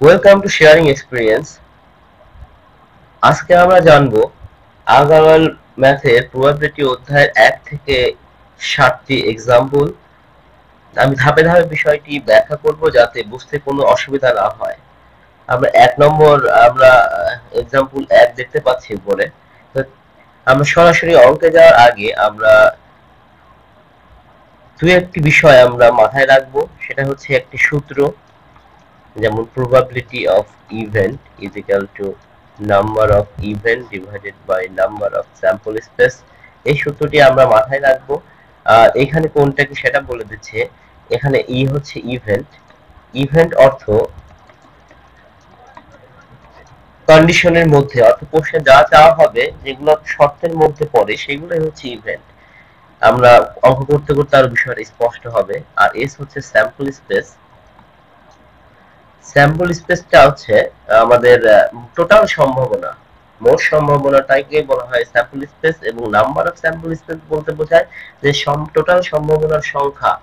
Welcome to sharing experience. আজকে আমরা জানবো আগারওয়াল ম্যাথের প্রবাবিলিটি অধ্যায়ের 1 থেকে 7টি এক্সাম্পল। আমি ধাপে ধাপে বিষয়টি ব্যাখ্যা করব যাতে বুঝতে কোনো অসুবিধা না হয়। আমরা 1 নম্বর আমরা এক্সাম্পল 1 দেখতে পাচ্ছি উপরে। তো আমরা সরাসরি অঙ্কে যাওয়ার আগে আমরা দুই একটি বিষয় আমরা মাথায় রাখবো, সেটা হচ্ছে একটি সূত্র, যেমন probability of event is equal to number of event divided by number of sample space। এই সূত্রটি আমরা মাথায় রাখবো। এখানে কোনটা কি সেটা বলে দিচ্ছে। এখানে ই হচ্ছে ইভেন্ট। ইভেন্ট অর্থ কন্ডিশনের মধ্যে, অর্থাৎ প্রশ্নে যা চাওয়া হবে যেগুলো শর্তের মধ্যে পড়ে সেগুলোই হচ্ছে ইভেন্ট। আমরা অঙ্ক করতে করতে আরো বিষয়টা স্পষ্ট হবে। আর এস হচ্ছে স্যাম্পল স্পেস। স্যাম্পল স্পেসটা হচ্ছে আমাদের টোটাল সম্ভাবনা, মোট সম্ভাবনাটাকে বলা হয় স্যাম্পল স্পেস, এবং নাম্বার অফ স্যাম্পল স্পেস বলতে বোঝায় যে টোটাল সম্ভাবনার সংখ্যা।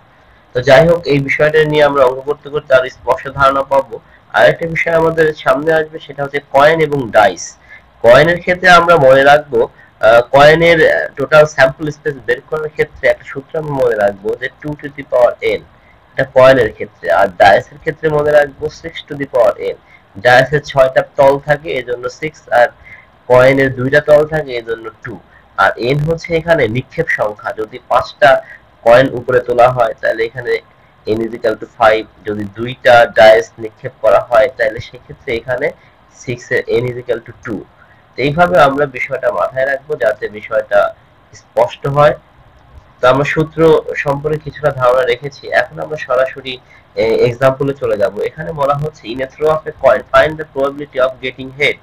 তো যাই হোক, এই বিষয়টা নিয়ে আমরা অঙ্ক করতে করতে আরো স্পষ্ট ধারণা পাবো। আরেকটা বিষয় আমাদের সামনে আসবে, সেটা হচ্ছে কয়েন এবং ডাইস। কয়েনের ক্ষেত্রে আমরা মনে রাখবো কয়েনের টোটাল স্যাম্পল স্পেস বের করার ক্ষেত্রে একটা সূত্র আমি মনে রাখবো যে 2 টু দি পাওয়ার n, এটা কয়েনের ক্ষেত্রে। আর ডায়াসের ক্ষেত্রে মনে রাখবো 6 টু দি পাওয়ার n। ডায়াসের 6টা তল থাকে এজন্য 6, আর কয়েনের 2টা তল থাকে এজন্য 2। আর n হচ্ছে এখানে নিক্ষেপ সংখ্যা। যদি 5টা কয়েন উপরে তোলা হয় তাহলে এখানে n is equal to 5। যদি 2টা ডায়াস নিক্ষেপ করা হয় তাহলে সেক্ষেত্রে এখানে 6 এর n is equal to 2। এইভাবে আমরা বিষয়টা মাথায় রাখবো যাতে বিষয়টা স্পষ্ট হয়। তো আমরা সূত্র সম্পর্কে কিছুটা ধারণা রেখেছি। এখন আমরা সরাসরি এক্সাম্পলে চলে যাব। এখানে বলা হচ্ছে in a throw of a coin find the probability of getting head.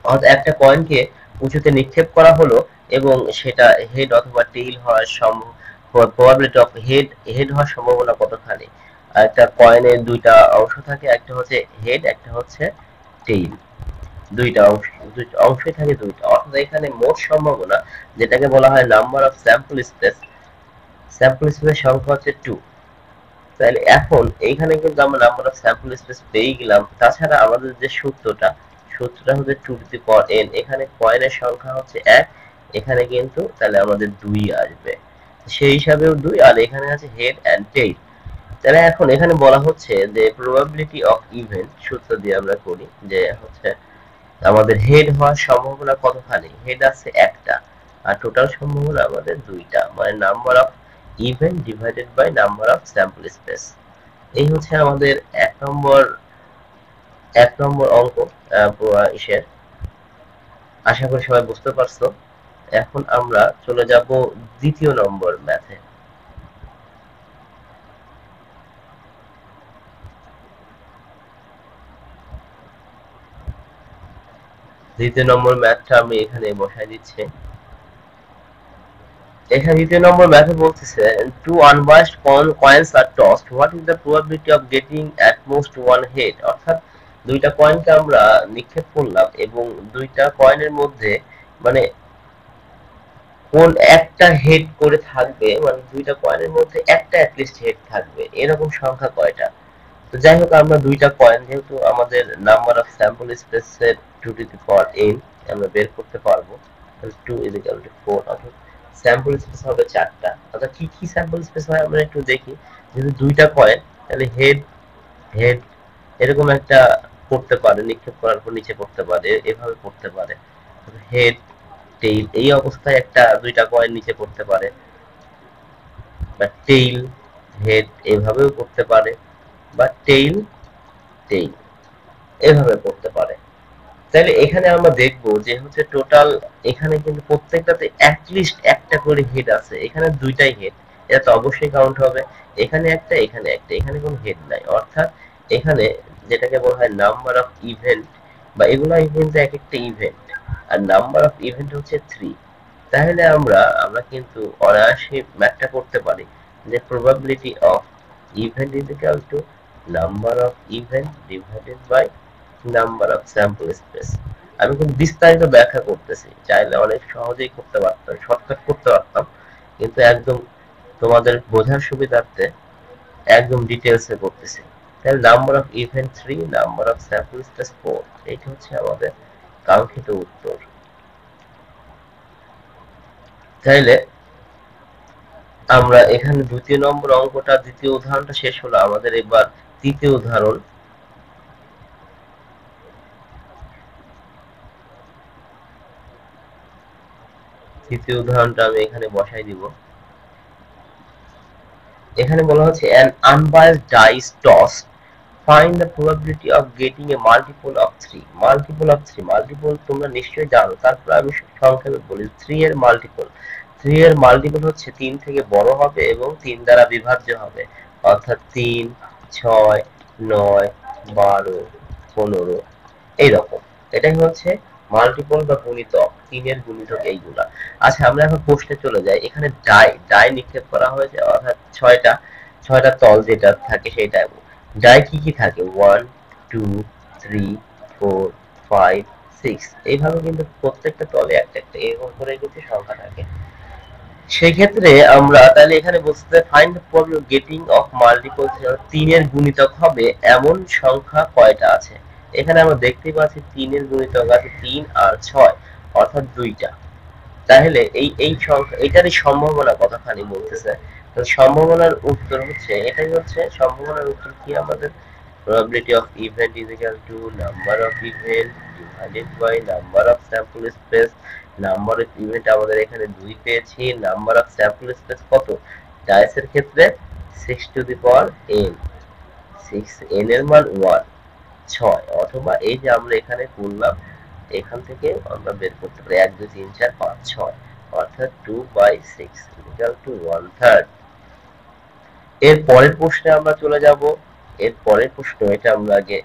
অর্থাৎ একটা কয়েনকে উঁচুতে নিক্ষেপ করা হলো এবং সেটা হেড অথবা টেইল হওয়ার প্রবাবিলিটি অফ হেড হওয়ার সম্ভাবনা কতখানি। একটা কয়েনের দুইটা অংশ থাকে, একটা হচ্ছে হেড, একটা হচ্ছে টেইল। দুইটা অংশই থাকে দুইটা, অর্থাৎ এখানে মোট সম্ভাবনা, যেটাকে বলা হয় number of sample space, sample স্পেসের সংখ্যা হচ্ছে 2। তাহলে এখন এইখানে কিন্তু আমরা নাম্বার অফ স্যাম্পল স্পেস পেয়ে গেলাম। তাছাড়া আমাদের যে সূত্রটা হচ্ছে 2 টু দি পাওয়ার n। এখানে কয়েনের সংখ্যা হচ্ছে 1, এখানে কিন্তু তাহলে আমাদের 2 আসবে, সেই হিসাবেও 2। আর এখানে আছে হেড এন্ড টেইল। তাহলে এখন এখানে বলা হচ্ছে যে প্রবাবিলিটি অফ ইভেন্ট সূত্র দিয়ে আমরা করি যে হচ্ছে আমাদের হেড হওয়ার সম্ভাবনা কতখানি। হেড আছে একটা, আর টোটাল সম্ভাবনা আমাদের দুইটা, মানে number of event divided by number of sample space. এই হচ্ছে আমাদের এক নম্বর অঙ্ক ইসের। আশা করি সবাই বুঝতে পারছো। এখন আমরা চলে যাব দ্বিতীয় নম্বর ম্যাথে। দ্বিতীয় নম্বর ম্যাথটা আমি এখানে বসাই দিচ্ছি। এখানে দ্বিতীয় নম্বর ম্যাথে বলতেছে two unbiased coins are tossed, what is the probability of getting at most one head. অর্থাৎ দুইটা কয়েনকে আমরা নিক্ষেপ করলাম এবং দুইটা কয়েনের মধ্যে মানে কোন একটা হেড করে থাকবে, মানে দুইটা কয়েনের মধ্যে একটা অ্যাটলিস্ট হেড থাকবে, এরকম সংখ্যা কয়টা। তো যাই হোক, আমরা দুইটা কয়েন, যেহেতু আমাদের নাম্বার অফ স্যাম্পল স্পেস এর 2 টু দি পাওয়ার n আমরা বের করতে পারবো, তাহলে 2 is equal to 4। অর্থাৎ স্যাম্পল স্পেস হবে 4টা। অর্থাৎ কি কি স্যাম্পল স্পেস হয় আমরা একটু দেখি। যেহেতু দুইটা কয়েন, তাহলে হেড হেড এরকম একটা করতে পারে, নিক্ষেপ করার পর নিচে পড়তে পারে, এভাবে পড়তে পারে। হেড টেইল এই অবস্থায় একটা দুইটা কয়েন নিচে পড়তে পারে, বা টেইল হেড এভাবেও পড়তে পারে, বা টেইল টেইল এভাবে পড়তে পারে। তাহলে এখানে আমরা দেখবো যে হচ্ছে টোটাল এখানে কিন্তু প্রত্যেকটাতে অ্যাটলিস্ট একটা করে হেড আছে। এখানে দুইটাই হেড, এটা তো অবশ্যই কাউন্ট হবে। এখানে একটা, এখানে একটা, এখানে কোনো হেড নাই। অর্থাৎ এখানে যেটাকে বলা হয় নাম্বার অফ ইভেন্ট, বা এগুলো কিন্তু এক একটা ইভেন্ট, আর নাম্বার অফ ইভেন্ট হচ্ছে 3। তাহলে আমরা কিন্তু অনায়াসে ম্যাথটা করতে পারি যে probability of event is equal to number of event divided by number of sample space. আমি কিন্তু বিস্তারিত ব্যাখ্যা করতেছি, চাইলে অনেক সহজেই করতে পারতাম, শর্টকাট করতে পারতাম, কিন্তু একদম তোমাদের বোঝার সুবিধার্থে একদম ডিটেলসে করতেছি। তাহলে number of event 3, number of sample space 4, এটা হচ্ছে আমাদের কাঙ্ক্ষিত উত্তর। তাইলে আমরা এখানে দ্বিতীয় নম্বর অঙ্কটা, দ্বিতীয় উদাহরণটা শেষ হলো। আমাদের এবার তৃতীয় উদাহরণ। তৃতীয় উদাহরণটা আমি এখানে বসাই দিব। এখানে বলা হচ্ছে an unbiased dice toss, find the probability of getting a multiple of 3. multiple of 3, multiple তোমরা নিশ্চয়ই জানো, তারপর আমি সংক্ষেপে বলি 3 এর মাল্টিপল। 3 এর মাল্টিপল হচ্ছে 3 থেকে বড় হবে এবং 3 দ্বারা বিভাজ্য হবে, অর্থাৎ 3, 6, 9, 12, 15 এইরকম। এটাই হচ্ছে মাল্টিপল বা গুণিতক, 3 এর গুণিতক এইগুলা। আচ্ছা, আমরা এখন প্রশ্নে চলে যাই। এখানে ডাই নিক্ষেপ করা হয়েছে, অর্থাৎ 6টা তল যেটা থাকে সেটা। ডাই কি কি থাকে? 1, 2, 3, 4, 5, 6, এইভাবে কিন্তু প্রত্যেকটা তলে একটা একটা এরকম করে কিন্তু সংখ্যা থাকে। সেই ক্ষেত্রে আমরা তাহলে এখানে বলতে find the problem getting of multiple, 3 এর গুণিতক হবে এমন সংখ্যা কয়টা আছে। এখানে আমরা দেখতে পাচ্ছি 3 এর গুণিতক আছে 3 আর 6, অর্থাৎ 2টা। তাহলে এই সংখ্যা, এটারই সম্ভাবনা কতখানি বলতেছে। তো সম্ভাবনার উত্তর হচ্ছে, এটাই হচ্ছে সম্ভাবনার উত্তর কি আমাদের, probability of event is equal to number of event divided by number of sample space. Number of event আমাদের এখানে 2 পেয়েছি, নাম্বার অফ স্যাম্পল স্পেস কত, ডাইসের ক্ষেত্রে 6 to the power n, 6 n এর মান 1, 6, অথবা এই যে আমরা এখানে করলাম, এখান থেকে আমরা বের করতে পারি 1 2 3 4 5 6, অর্থাৎ 2/6 ইকুয়াল টু 1/3। এর পরের প্রশ্নে আমরা চলে যাব। এর পরের প্রশ্ন, এটা আমরা আগে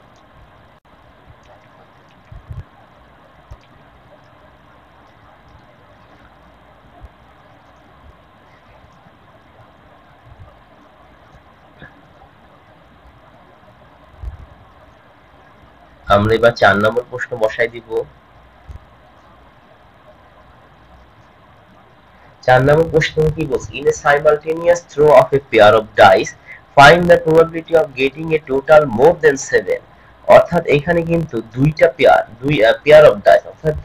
এবার 4 নম্বর প্রশ্ন বসাই দিব। 4 নম্বর প্রশ্ন কি বলছে, in a simultaneous throw of a pair of dice find the probability of getting a total more than 7। অর্থাৎ এখানে কিন্তু দুইটা পেয়ার অফ ডাইস, অর্থাৎ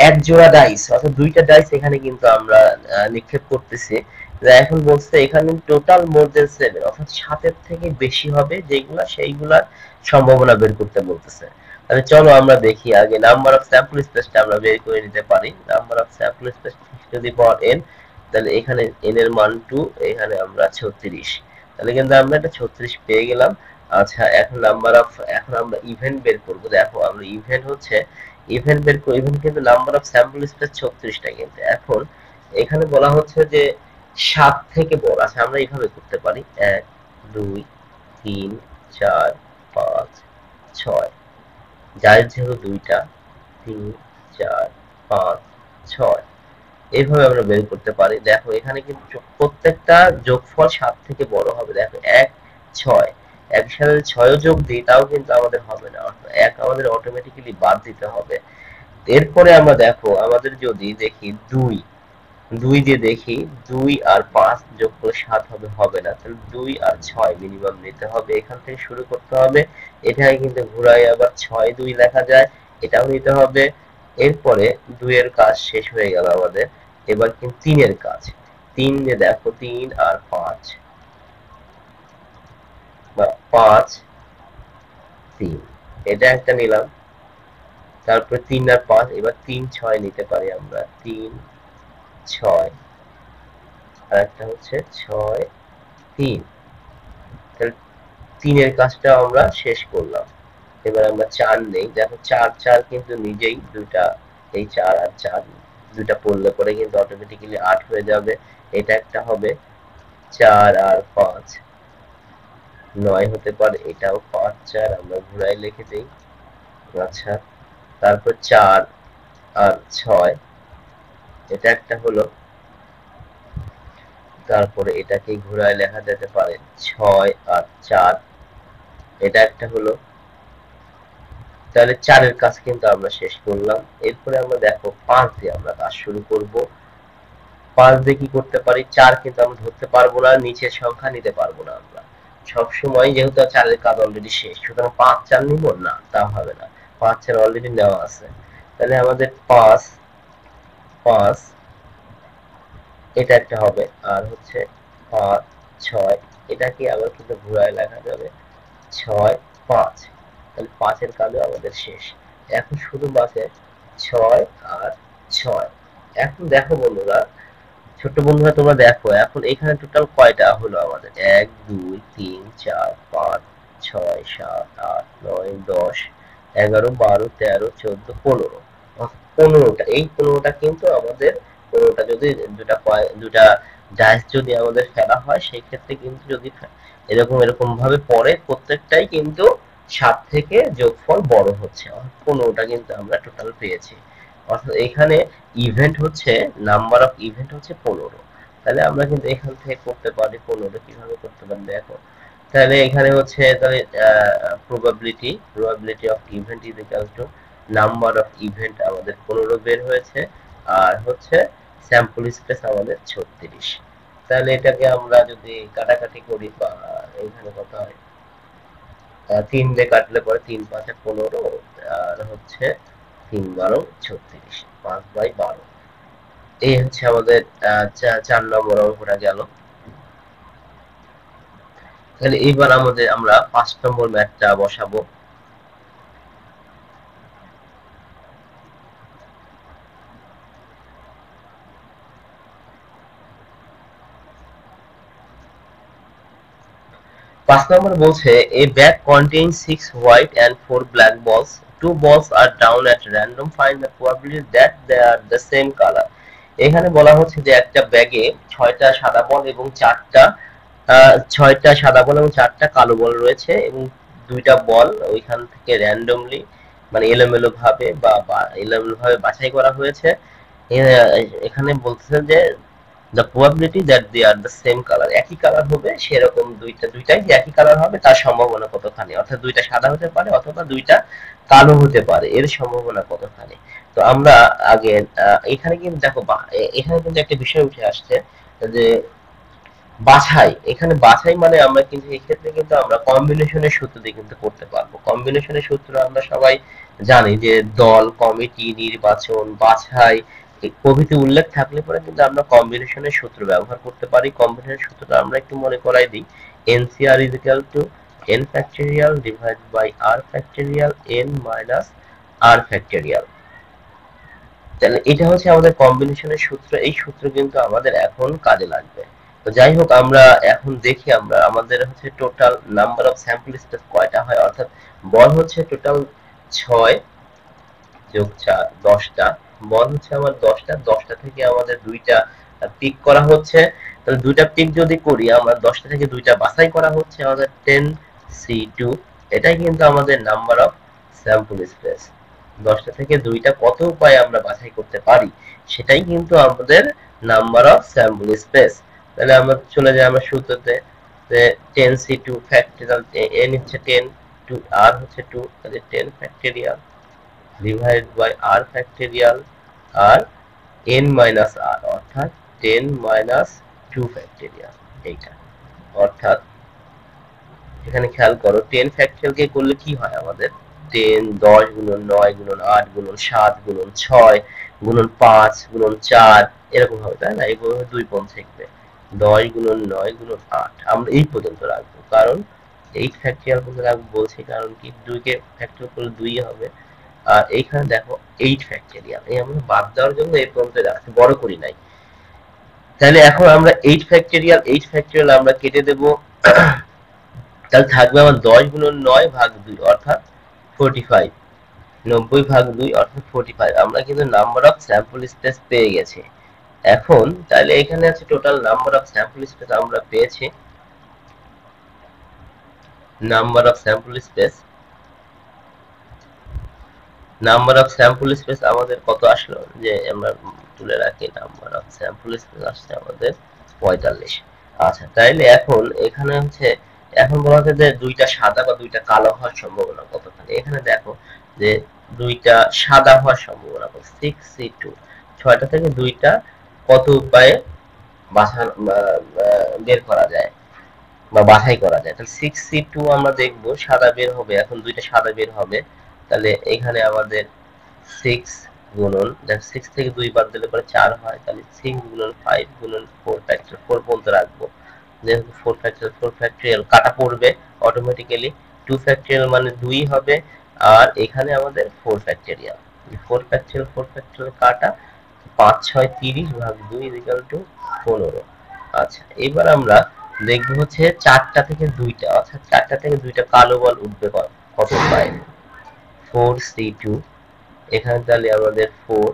এক জোড়া ডাইস, অর্থাৎ দুইটা ডাইস এখানে কিন্তু আমরা নিক্ষেপ করতেছি। এখন বলছে এখানে টোটাল মোর দেন 7, অর্থাৎ 7 এর থেকে বেশি হবে যেগুলা, সেইগুলার সম্ভাবনা বের করতে বলতেছে। তাহলে চলো আমরা দেখি আগে নাম্বার অফ স্যাম্পল স্পেসটা আমরা বের করে নিতে পারি। নাম্বার অফ স্যাম্পল স্পেস যদি পাওয়ার n, তাহলে এখানে n এর মান 2, এখানে আমরা 36, তাহলে কিন্তু আমরা এটা 36 পেয়ে গেলাম। আচ্ছা, এখন আমরা ইভেন্ট বের করব। দেখো আমরা ইভেন্ট হচ্ছে, ইভেন্ট বের করে, ইভেন্ট কিন্তু নাম্বার অফ স্যাম্পল স্পেস 36টা, কিন্তু এখন এখানে বলা হচ্ছে যে 7 থেকে বড়। আচ্ছা, আমরা এইভাবে করতে পারি 1 2 3 4 5 6, যার যেহেতু 2টা, 3 4 5 6, এইভাবে আমরা বের করতে পারি। দেখো এখানে কিন্তু প্রত্যেকটা যোগফল 7 থেকে বড় হবে। দেখো 1 6, এর সাথে 6 যোগ দিই তাও কিন্তু আমাদের হবে না, অর্থাৎ 1 আমাদের অটোমেটিক্যালি বাদ দিতে হবে। এরপরে আমরা দেখো, আমাদের যদি দেখি 2 দিয়ে দেখি 2 আর 5 যোগ করে 7 হবে না, তাহলে 2 আর 6 মিনিমাম নিতে হবে, এখান থেকে শুরু করতে হবে। এটাকে কিন্তু ঘুরাই আবার 6 2 লেখা যায়, এটাও নিতে হবে। এরপরে 2 এর কাজ শেষ হয়ে গেল আমাদের। এবার কিন্তু 3 এর কাজ। 3 দিয়ে দেখো 3 আর 5, বা 5 3, এটা একটা নিলাম। তারপরে 3 আর 5, এবার 3 6 নিতে পারি আমরা, 3 6, আর একটা হচ্ছে 6 3। তাহলে 3 এর কাজটা আমরা শেষ করলাম। এবার আমরা 4 নেই। দেখো 4 4 কিন্তু নিজেই দুটা, এই 4 আর 4 দুটা পড়লে পরে কিন্তু অটোমেটিক্যালি 8 হয়ে যাবে, এটা একটা হবে। 4 আর 5 9 হতে পারে, এটাও 5 4 আমরা ঘুরাই লিখে দেই। আচ্ছা, তারপর 4 আর 6, এটা একটা হলো। তারপরে এটাকে ঘুরায় লেখা যেতে পারে 6 আর 4, এটা একটা হলো। তাহলে 4 এর কাজ কিন্তু আমরা শেষ করলাম। এরপরে আমরা দেখো 5 দিয়ে আমরা কাজ শুরু করব। 5 দিয়ে কি করতে পারি, 4 কিন্তু আমরা ধরতে পারবো না, নিচের সংখ্যা নিতে পারবো না আমরা। সবসময় যেহেতু 4 এর কাজ অলরেডি শেষ, সুতরাং 5 4 নিব না, তা হবে না। 5 4 অলরেডি নেওয়া আছে, তাহলে আমাদের 5 5 এটা একটা হবে, আর হচ্ছে 5 6 এটা কি আবার কিন্তু ঘুরায় লেখা যাবে 6 5, তাহলে 5 এর কাজও আমাদের শেষ। এখন শুধু বাঁচে 6 আর 6। এখন দেখো বন্ধুরা, ছোট্ট বন্ধুরা তোমরা দেখো এখন এখানে টোটাল কয়টা হলো আমাদের, 1 2 3 4 5 6 7 8 9 10 11 12 13 14 15, 15টা। এই 15টা কিন্তু আমাদের 15টা যদি দুটা ডাইস যদি আমাদের খেলা হয়, সেই ক্ষেত্রে কিন্তু যদি এরকম এরকম ভাবে পড়ে প্রত্যেকটাই কিন্তু 7 থেকে যোগফল বড় হচ্ছে, 15টা কিন্তু আমরা টোটাল পেয়েছি। অর্থাৎ এখানে ইভেন্ট হচ্ছে, নাম্বার অফ ইভেন্ট হচ্ছে 15। তাহলে আমরা কিন্তু এখান থেকে করতে পারি 15। কিভাবে করতে পারি দেখো, তাহলে এখানে হচ্ছে তাহলে probability of event is equal to number of event আমাদের 15 বের হয়েছে, আর হচ্ছে স্যাম্পল স্পেস আমাদের 36। তাহলে এটাকে আমরা যদি কাটাকাটি করি, বা এখানে কত হয়, 3 দিয়ে কাটলে পরে 3 5 15, আর হচ্ছে 3 12 36, 5/12। এই হচ্ছে আমাদের 4 নম্বর অঙ্কটা গেল। তাহলে এইবার আমরা 5 নম্বর ম্যাথটা বসাবো। পাঁচ নম্বর বলছে a bag contains 6 white and 4 black balls. 2 balls are down at random. Find the probability that they are the same color. এখানে বলা হচ্ছে যে একটা ব্যাগে 6টা সাদা বল এবং 6টা সাদা বল এবং 4টা কালো বল রয়েছে, এবং 2টা বল ওইখান থেকে র্যান্ডমলি মানে এলোমেলো ভাবে বাছাই করা হয়েছে। এখানে বলছে যে the probability that they are the same color, একই কালার হবে সেরকম দুইটাই যে একই কালার হবে তার সম্ভাবনা কতখানি, অর্থাৎ দুইটা সাদা হতে পারে অথবা দুইটা কালো হতে পারে, এর সম্ভাবনা কতখানি। তো আমরা আগে এখানে কিন্তু দেখো, এখানে কিন্তু একটা বিষয় উঠে আসছে যে বাছাই। এখানে বাছাই মানে আমরা কিন্তু এই ক্ষেত্রে কিন্তু আমরা কম্বিনেশনের সূত্র দিয়ে কিন্তু করতে পারবো। কম্বিনেশনের সূত্র আমরা সবাই জানি যে দল, কমিটি, নির্বাচন, বাছাই প্রভৃতি উল্লেখ থাকলে পরে কিন্তু আমরা কম্বিনেশনের সূত্র ব্যবহার করতে পারি। কম্বিনেশনের সূত্রটা আমরা একটু মনে করাই দিই। NCR is equal to n factorial divided by r factorial n minus r factorial। তাহলে এটা হচ্ছে আমাদের কম্বিনেশনের সূত্র। এই সূত্র কিন্তু আমাদের এখন কাজে লাগবে। তো যাই হোক, আমরা এখন দেখি আমরা আমাদের হচ্ছে total number of sample space কয়টা হয়, অর্থাৎ বল হচ্ছে টোটাল 6 যোগ 4 10টা। বল হচ্ছে আমার 10টা থেকে আমাদের দুইটা পিক করা হচ্ছে। তাহলে দুইটা পিক যদি করি, আমরা 10টা থেকে দুইটা বাছাই করা হচ্ছে, আমাদের 10C2। এটাই কিন্তু আমাদের নাম্বার অফ স্যাম্পল স্পেস। 10টা থেকে দুইটা কত উপায়ে আমরা বাছাই করতে পারি, সেটাই কিন্তু আমাদের নাম্বার অফ স্যাম্পল স্পেস। তাহলে আমরা চলে যাই আমরা সূত্রতে, যে 10C2 ফ্যাক্টরিয়াল, n হচ্ছে 10, 2 r হচ্ছে 2, তাহলে 10 factorial divide by r factorial আর n মাইনাস r, অর্থাৎ 10 মাইনাস 2 ফ্যাক্টরিয়াল। এইটা অর্থাৎ এখানে খেয়াল করো 10 ফ্যাক্টরিয়াল কে করলে কি হয় আমাদের, 10 10 গুণন 9 গুণন 8 গুণন 7 গুণন 6 গুণন 5 গুণন 4 এরকম হবে, তাই না? এইভাবে 2 পদ থাকবে, 10 গুণন 9 গুণন 8 আমরা এই পর্যন্ত রাখবো, কারণ 8 ফ্যাক্টরিয়াল পর্যন্ত রাখবো বলছি কারণ কি 2 কে ফ্যাক্টরিয়াল করলে 2 হবে। আর এইখানে দেখো 8 ফ্যাক্টরিয়াল, এই আমরা বাদ দেওয়ার জন্য এই পর্যন্ত রাখছি, বড় করি নাই। তাহলে এখন আমরা 8 ফ্যাক্টরিয়াল আমরা কেটে দেব। তাহলে থাকবে আমার 10 গুণন 9 ভাগ 2 অর্থাৎ 45, 90 ভাগ 2 অর্থাৎ 45। আমরা কিন্তু নাম্বার অফ স্যাম্পল স্পেস পেয়ে গেছি। এখন তাহলে এখানে আছে total number of sample space আমরা পেয়েছি, নাম্বার অফ স্যাম্পল স্পেস আমাদের কত আসলো, যে আমরা তুলে রাখি, নাম্বার অফ স্যাম্পল স্পেস আসছে আমাদের 45। আচ্ছা, তাইলে এখন এখানে হচ্ছে এখন বলা হচ্ছে যে দুইটা সাদা বা দুইটা কালো হওয়ার সম্ভাবনা কতখানি। এখানে দেখো যে দুইটা সাদা হওয়ার সম্ভাবনা কত, 6C2। 6টা থেকে দুইটা কত উপায়ে বের করা যায়, বা বাছাই করা যায়। তাহলে 6C2 আমরা দেখব সাদা বের হবে, এখন দুইটা সাদা বের হবে। তাহলে এখানে আমাদের 6 গুণন 6 থেকে 2 বাদ দিলে পরে 4 হয়, তাহলে 6 গুণন 5 গুণন 4 ফ্যাক্টরিয়াল 4 পর্যন্ত রাখবো। যেহেতু 4 ফ্যাক্টরিয়াল কাটা পড়বে অটোমেটিক্যালি, 2 ফ্যাক্টরিয়াল মানে 2 হবে, আর এখানে আমাদের 4 ফ্যাক্টরিয়াল 4 ফ্যাক্টরিয়াল কাটা, 5 6 30 ভাগ 2 ইকুয়াল টু 15। আচ্ছা, এবার আমরা দেখব হচ্ছে 4টা থেকে 2টা, অর্থাৎ 4টা থেকে 2টা কালো বল উঠবে কত পাই, 4C2। এখানে তাহলে আমাদের 4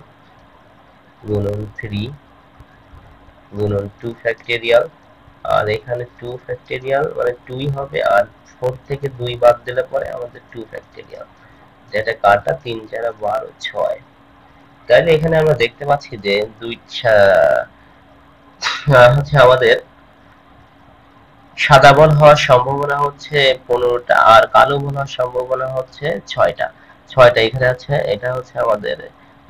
গুণন 3 গুণন 2 ফ্যাক্টরিয়াল, আর এখানে 2 ফ্যাক্টরিয়াল মানে 2 হবে, আর 4 থেকে 2 বাদ দিলে পরে আমাদের 2 ফ্যাক্টরিয়াল, যেটা কাটা 3 4 12 6। তাহলে এখানে আমরা দেখতে পাচ্ছি যে হচ্ছে আমাদের সাদা বল হওয়ার সম্ভাবনা হচ্ছে 15টা, আর কালো বল হওয়ার সম্ভাবনা হচ্ছে 6টা এখানে আছে। এটা হচ্ছে আমাদের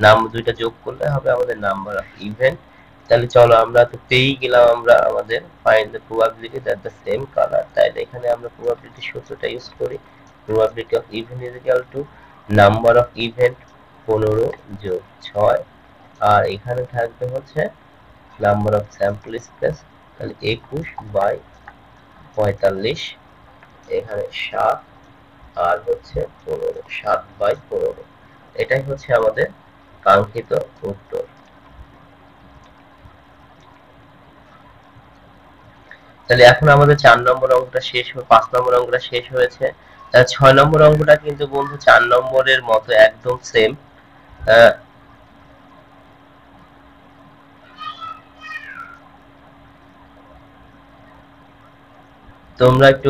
নাম, দুইটা যোগ করলে হবে আমাদের নাম্বার অফ ইভেন্ট। তাহলে চলো আমরা তো পেয়ে গেলাম আমরা আমাদের find the probability that the same colour. তাহলে এখানে আমরা প্রবাবিলিটি সূত্রটা ইউজ করি, probability of event is equal to number of event 15 যোগ 6, আর এখানে থাকবে হচ্ছে নাম্বার অফ স্যাম্পল স্পেস, তাহলে 21 বাই 45, এখানে 7 আর হচ্ছে 15, 7 বাই 15। এটাই হচ্ছে আমাদের কাঙ্ক্ষিত উত্তর। তাহলে এখন আমাদের 4 নম্বর অঙ্কটা শেষ, 5 নম্বর অঙ্কটা শেষ হয়েছে। 6 নম্বর অঙ্কটা কিন্তু বন্ধু 4 নম্বরের মতো একদম সেম। তোমরা একটু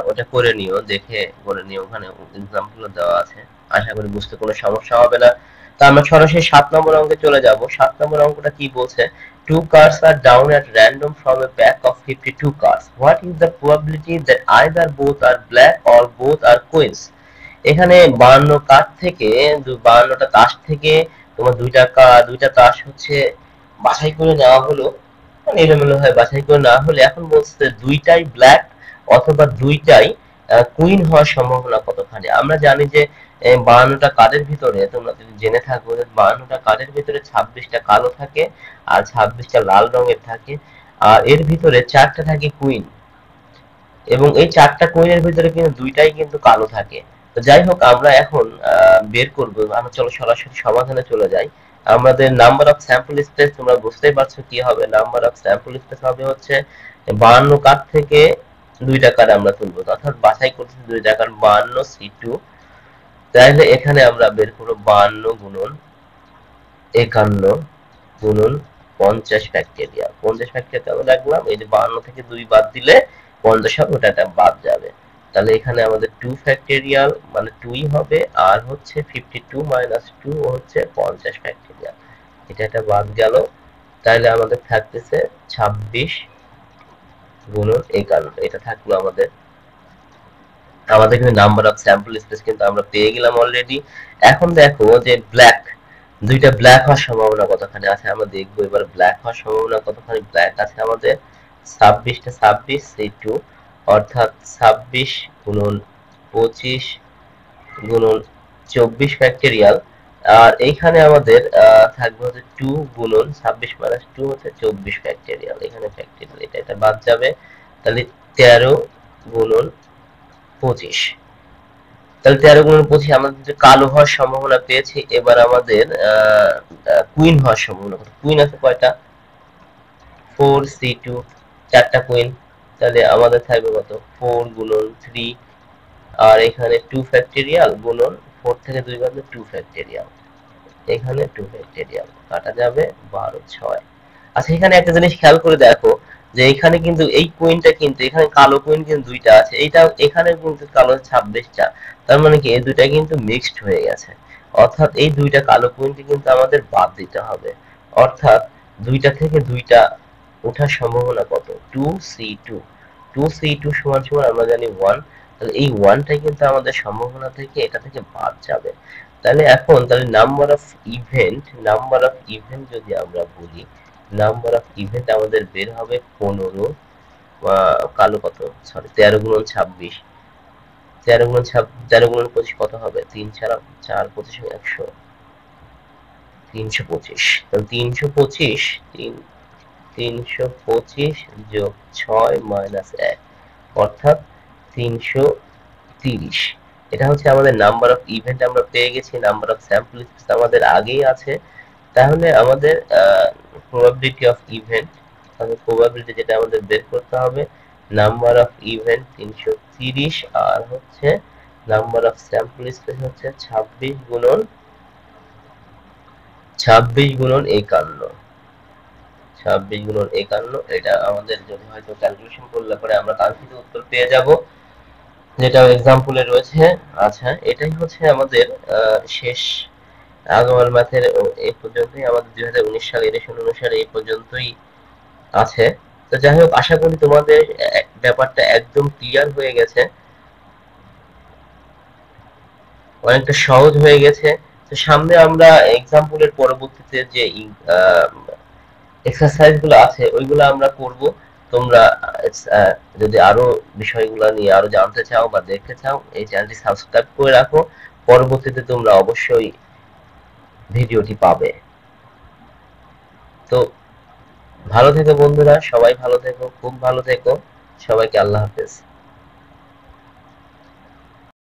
ওটা করে নিও, দেখে করে নিও, ওখানে এক্সাম্পল দেওয়া আছে, আশা করি বুঝতে কোনো সমস্যা হবে না। তা আমরা সরাসরি 7 নম্বর অঙ্কে চলে যাব। 7 নম্বর অঙ্কটা কি বলছে, two cars are down at random from a pack of 52 cars, what is the probability that either both are black or both are queens? এখানে 52 কাঠ থেকে 52টা তাস থেকে তোমার দুইটা তাস হচ্ছে বাছাই করে নেওয়া হলো, মানে এলোমেলো হয় বাছাই করে নেওয়া হলে এখন বলছে দুইটাই ব্ল্যাক অথবা দুইটাই কুইন হওয়ার সম্ভাবনা কতখানি। আমরা জানি যে 52টা কার্ডের ভিতরে, তোমরা যদি জেনে থাকো, 52টা কার্ডের ভিতরে 26টা কালো থাকে আর 26টা লাল রঙের থাকে, আর এর ভিতরে 4টা থাকে কুইন, এবং এই 4টা কুইনের ভিতরে কিন্তু দুইটাই কিন্তু কালো থাকে। তো যাই হোক, আমরা এখন বের করব, আমরা চলো সরাসরি সমাধানে চলে যাই। আমাদের নাম্বার অফ স্যাম্পল স্পেস তোমরা বুঝতেই পারছো কি হবে, নাম্বার অফ স্যাম্পল স্পেস হবে হচ্ছে 52 কার্ড থেকে দুইটা কার্ড আমরা তুলবো, অর্থাৎ বাছাই করতে দুইটা কার্ড 52C2। তাহলে এখানে আমরা বের করব 52 গুণন 51 গুণন 50 ফ্যাক্টরিয়াল। 50 ফ্যাক্টরিয়াল রাখলাম, এই যে 52 থেকে 2 বাদ দিলে 50 হবে, ওটা বাদ যাবে। তাহলে এখানে আমাদের 2 ফ্যাক্টরিয়াল মানে 2 হবে, আর হচ্ছে 52 মাইনাস 2 হচ্ছে 50 ফ্যাক্টরিয়াল, এটা বাদ গেল। তাহলে আমাদের থাকতেছে 26 গুণন 51, এটা থাকলো আমাদের কিন্তু নাম্বার অফ স্যাম্পল স্পেস কিন্তু আমরা পেয়ে গেলাম অলরেডি। এখন দেখো যে ব্ল্যাক, দুইটা ব্ল্যাক হওয়ার সম্ভাবনা কতখানি আছে আমরা দেখবো। এবার ব্ল্যাক হওয়ার সম্ভাবনা কতখানি, ব্ল্যাক আছে আমাদের 26টা 26C2, অর্থাৎ 26 গুণন 25 গুণন 24 ফ্যাক্টরিয়াল, আর এইখানে আমাদের থাকবে হচ্ছে 2 গুণন 26 মাইনাস 2 হচ্ছে 24 ফ্যাক্টরিয়াল, এখানে ফ্যাক্টরিয়াল এটা বাদ যাবে। তাহলে 13 গুণন 25, তাহলে 13 গুণন 25 আমাদের যে কালো হওয়ার সম্ভাবনা পেয়েছি। এবার আমাদের কুইন হওয়ার সম্ভাবনা কত, কুইন আছে কয়টা, 4C2, 4টা কুইন। তাহলে আমাদের থাকবে কত, 4 গুণন 3, আর এখানে 2 ফ্যাক্টরিয়াল গুণন 4 থেকে 2 বাদ দিলে 2 ফ্যাক্টরিয়াল, এখানে 2 ফ্যাক্টরিয়াল কাটা যাবে 12 6। আচ্ছা, এখানে একটা জিনিস খেয়াল করে দেখো যে এখানে কিন্তু এই কুইনটা কিন্তু এখানে কালো কুইন কিন্তু দুইটা আছে, এইটা এখানে কিন্তু কালো 26টা, তার মানে কি এই দুইটা কিন্তু মিক্সড হয়ে গেছে, অর্থাৎ এই দুইটা কালো কুইনকে কিন্তু আমাদের বাদ দিতে হবে। অর্থাৎ দুইটা থেকে দুইটা ওঠার সম্ভাবনা কত, 2C2, 2C2 সমান সমান আমরা জানি 1, তাহলে এই 1টাই কিন্তু আমাদের সম্ভাবনা থেকে এটা থেকে বাদ যাবে। তাহলে এখন তাহলে নাম্বার অফ ইভেন্ট যদি আমরা বলি, নাম্বার অফ ইভেন্ট আমাদের বের হবে 15 কালো কত, সরি 13 গুণন 26, 13 গুণন 25 কত হবে? 3 ছাড়া 4 25 100, 325। তাহলে 325 325 যোগ 6 মাইনাস 1 অর্থাৎ 330। এটা হচ্ছে আমাদের নাম্বার অফ ইভেন্ট আমরা পেয়ে গেছি, নাম্বার অফ স্যাম্পল স্পেস আমাদের আগেই আছে। তাহলে আমাদের প্রবাবিলিটি অফ ইভেন্ট, তাহলে প্রবাবিলিটি যেটা আমাদের বের করতে হবে, নাম্বার অফ ইভেন্ট 330 আর হচ্ছে নাম্বার অফ স্যাম্পল স্পেস হচ্ছে 26 গুণন 51, 26 গুণন 51। এটা আমাদের যদি হয়তো ক্যালকুলেশন করলে পরে আমরা কাঙ্ক্ষিত উত্তর পেয়ে যাব, যেটা এক্সাম্পলে রয়েছে। আচ্ছা, এটাই হচ্ছে আমাদের শেষ আগামাল ম্যাথের এই পর্যন্তই, আমাদের 2019 সাল এডিশন অনুসারে এই পর্যন্তই আছে। তো যাই হোক, আশা করি তোমাদের ব্যাপারটা একদম ক্লিয়ার হয়ে গেছে, অনেকটা সহজ হয়ে গেছে। তো সামনে আমরা এক্সাম্পলের পরবর্তীতে যে এক্সারসাইজ গুলো আছে ওইগুলো আমরা করব। তোমরা যদি আরো বিষয়গুলো নিয়ে আরো জানতে চাও বা দেখতে চাও, এই চ্যানেলটি সাবস্ক্রাইব করে রাখো, পরবর্তীতে তোমরা অবশ্যই ভিডিওটি পাবে। তো ভালো থেকো বন্ধুরা, সবাই ভালো থেকো, খুব ভালো থেকো, সবাইকে আল্লাহ হাফেজ।